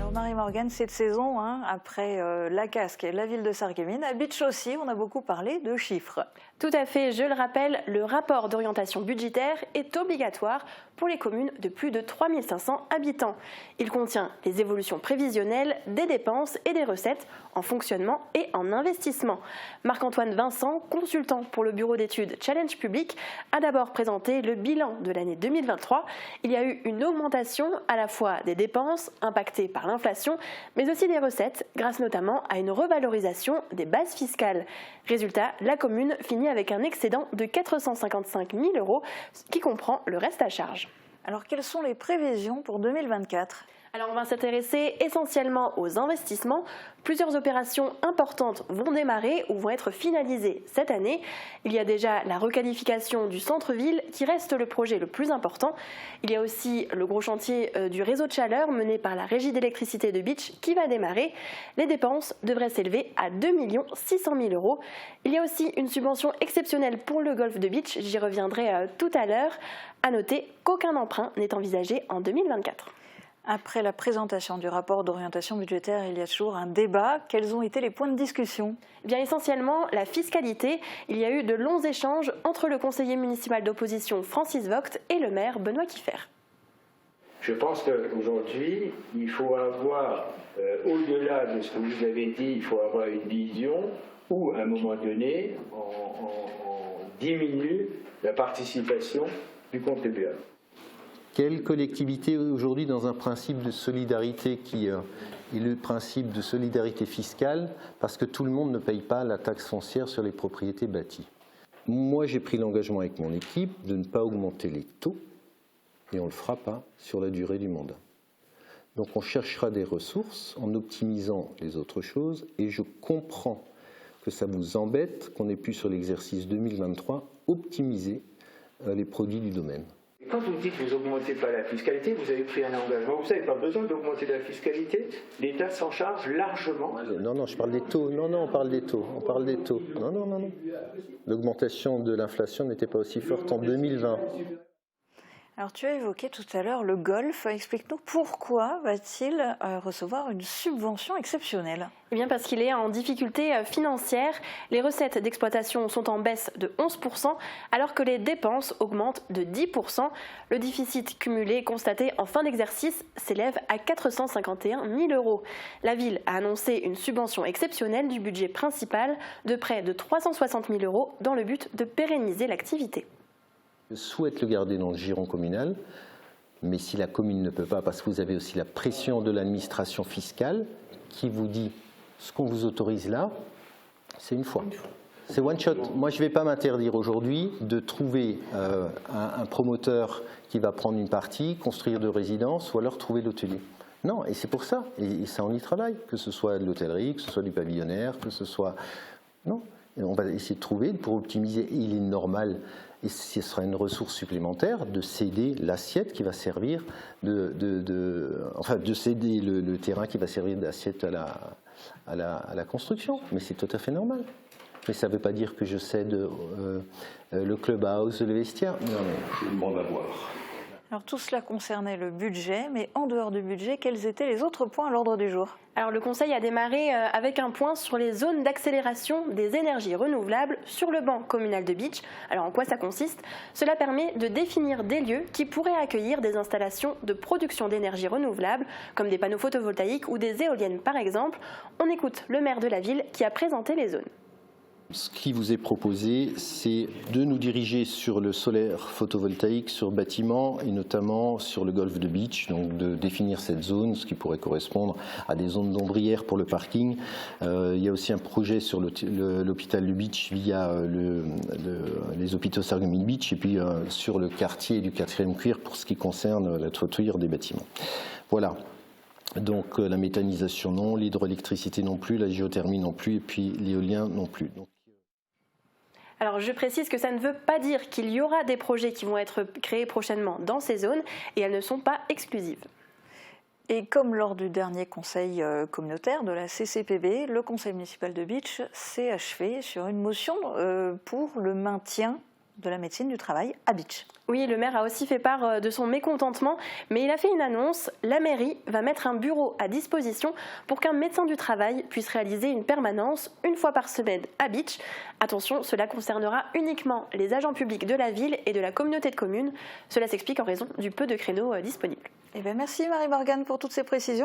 Alors Marie-Morgane, cette saison, après la Casque et la ville de Sarreguemines, à Bitche aussi, on a beaucoup parlé de chiffres. Tout à fait, je le rappelle, le rapport d'orientation budgétaire est obligatoire pour les communes de plus de 3 500 habitants. Il contient les évolutions prévisionnelles des dépenses et des recettes en fonctionnement et en investissement. Marc-Antoine Vincent, consultant pour le bureau d'études Challenge Public, a d'abord présenté le bilan de l'année 2023. Il y a eu une augmentation à la fois des dépenses impactées par l'inflation, mais aussi des recettes, grâce notamment à une revalorisation des bases fiscales. Résultat, la commune finit avec un excédent de 455 000 €, qui comprend le reste à charge. Alors quelles sont les prévisions pour 2024 ? Alors on va s'intéresser essentiellement aux investissements. Plusieurs opérations importantes vont démarrer ou vont être finalisées cette année. Il y a déjà la requalification du centre-ville qui reste le projet le plus important. Il y a aussi le gros chantier du réseau de chaleur mené par la Régie d'électricité de Bitche qui va démarrer. Les dépenses devraient s'élever à 2 600 000 €. Il y a aussi une subvention exceptionnelle pour le golfe de Bitche, j'y reviendrai tout à l'heure. À noter qu'aucun emprunt n'est envisagé en 2024. Après la présentation du rapport d'orientation budgétaire, il y a toujours un débat. Quels ont été les points de discussion ? Eh bien, essentiellement, la fiscalité. Il y a eu de longs échanges entre le conseiller municipal d'opposition Francis Vogt et le maire Benoît Kieffer. Je pense qu'aujourd'hui, il faut avoir, au-delà de ce que vous avez dit, il faut avoir une vision où, à un moment donné, on diminue la participation du contribuable. Quelle collectivité aujourd'hui dans un principe de solidarité qui est le principe de solidarité fiscale, parce que tout le monde ne paye pas la taxe foncière sur les propriétés bâties. Moi, j'ai pris l'engagement avec mon équipe de ne pas augmenter les taux, et on ne le fera pas sur la durée du mandat. Donc on cherchera des ressources en optimisant les autres choses, et je comprends que ça vous embête qu'on ait pu sur l'exercice 2023 optimiser les produits du domaine. Quand vous dites que vous n'augmentez pas la fiscalité, vous avez pris un engagement. Vous n'avez pas besoin d'augmenter la fiscalité. L'État s'en charge largement. Non, je parle des taux. Non, on parle des taux. On parle des taux. Non. L'augmentation de l'inflation n'était pas aussi forte en 2020. Alors tu as évoqué tout à l'heure le golf. Explique-nous pourquoi va-t-il recevoir une subvention exceptionnelle ? Eh bien parce qu'il est en difficulté financière. Les recettes d'exploitation sont en baisse de 11%, alors que les dépenses augmentent de 10%. Le déficit cumulé constaté en fin d'exercice s'élève à 451 000 €. La ville a annoncé une subvention exceptionnelle du budget principal de près de 360 000 € dans le but de pérenniser l'activité. Je souhaite le garder dans le giron communal, mais si la commune ne peut pas, parce que vous avez aussi la pression de l'administration fiscale qui vous dit ce qu'on vous autorise là, c'est une fois. C'est one shot. Moi, je ne vais pas m'interdire aujourd'hui de trouver un promoteur qui va prendre une partie, construire deux résidences ou alors trouver l'hôtelier. Non, et c'est pour ça, et ça on y travaille, que ce soit de l'hôtellerie, que ce soit du pavillonnaire, que ce soit... Non, et on va essayer de trouver pour optimiser. Et il est normal, et ce sera une ressource supplémentaire, de céder l'assiette qui va servir, de céder le terrain qui va servir d'assiette à la construction. Mais c'est tout à fait normal. Mais ça ne veut pas dire que je cède le clubhouse, le vestiaire. Non, mais Tout le monde va voir. Alors tout cela concernait le budget, mais en dehors du budget, quels étaient les autres points à l'ordre du jour ? Alors le Conseil a démarré avec un point sur les zones d'accélération des énergies renouvelables sur le banc communal de Bitche. Alors en quoi ça consiste ? Cela permet de définir des lieux qui pourraient accueillir des installations de production d'énergie renouvelable, comme des panneaux photovoltaïques ou des éoliennes par exemple. On écoute le maire de la ville qui a présenté les zones. Ce qui vous est proposé, c'est de nous diriger sur le solaire photovoltaïque sur bâtiments et notamment sur le golfe de Bitche, donc de définir cette zone, ce qui pourrait correspondre à des zones d'ombrières pour le parking. Il y a aussi un projet sur l'hôpital de Bitche via les hôpitaux Sarreguemines Bitche et puis sur le quartier du 4e cuir pour ce qui concerne la toiture des bâtiments. Voilà. Donc la méthanisation non, l'hydroélectricité non plus, la géothermie non plus et puis l'éolien non plus. Alors je précise que ça ne veut pas dire qu'il y aura des projets qui vont être créés prochainement dans ces zones et elles ne sont pas exclusives. Et comme lors du dernier conseil communautaire de la CCPB, le conseil municipal de Bitche s'est achevé sur une motion pour le maintien de la médecine du travail à Bitche. Oui, le maire a aussi fait part de son mécontentement, mais il a fait une annonce. La mairie va mettre un bureau à disposition pour qu'un médecin du travail puisse réaliser une permanence une fois par semaine à Bitche. Attention, cela concernera uniquement les agents publics de la ville et de la communauté de communes. Cela s'explique en raison du peu de créneaux disponibles. Merci Marie-Morgane pour toutes ces précisions.